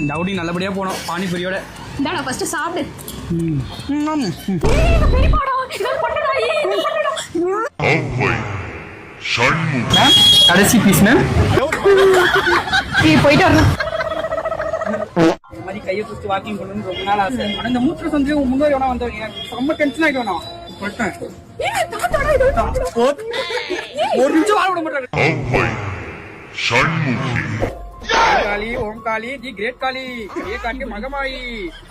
இந்த அவுட்டி நல்லபடியா போனோம் பானிபூரியோட. இந்தாடா ஃபர்ஸ்ட் சாப்பிடு. கடைசி பீஸ் மேம். போயிட்டு வரணும். இந்த மாதிரி கையை பிடிச்சி வாக்கிங் பண்ணணும்னு ரொம்ப நாள் ஆசை. ஆனா இந்த மூட்டை வந்து முன்னாடி வேணா வந்தவங்க ரொம்ப டென்ஷன் ஆகிட்டு வேணாம். ஒரு நிமிஷம் வாழ விட மாட்டாங்க. காளி ஓம் காளி தி கிரேட் காளி கையை காட்டி மகமாயி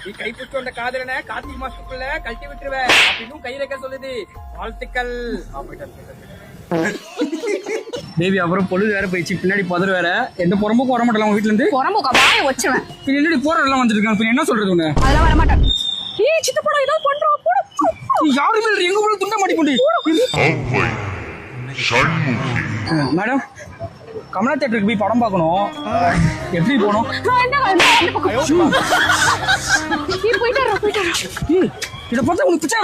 நீ கை பிடிச்சு வந்த காதலனை கார்த்திகை மாசத்துக்குள்ள கழட்டி விட்டுருவேன் அப்படின்னு கை வைக்க சொல்லுது. வாழ்த்துக்கள். தேவி அப்புறம் பொழுது வேற போயிடுச்சு. பின்னாடி பதறு வேற. எந்த புறம்போக்கு வர மாட்டலாம் உங்க வீட்டுல இருந்து. புறம்போக்கா வாயை வச்சுவேன். பின்னாடி போற எல்லாம் வந்துட்டு இருக்காங்க. என்ன சொல்றது உன்ன? அதெல்லாம் வர மாட்டேன். ஏய் சித்தப்படா ஏதோ பண்றா. யாருமே எங்க போல துண்ட மாட்டி கொண்டு. மேடம் கமலா தியேட்டருக்கு போய் படம் பார்க்கணும். எப்படி போகணும்? இதை பார்த்தா உங்களுக்கு பிச்சை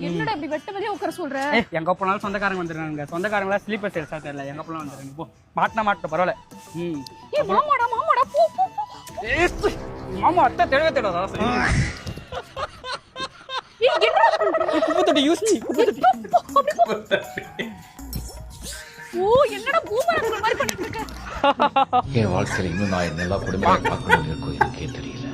என்னடா இப்படி வெட்டவதே உட்கார சொல்ற? எங்க போனாலும் சொந்தக்காரங்க வந்துடுறாங்க. சொந்தக்காரங்களா ஸ்லீப்பர் சேல்ஸா தெரியல. எங்க போனாலும் வந்துடுறாங்க. போ மாட்டின பரவாயில்ல. மாமா அத்தை தேடவே தேடாதா? குப்பத்தொட்டி யூஸ் பண்ணி ஓ என்னடா பூமரங்க மாதிரி பண்ணிட்டு இருக்க? என் வாழ்க்கையில இன்னும் நான் என்னெல்லாம் கொடுமையா பார்க்கணும்னு இருக்கோ எனக்கே தெரியல.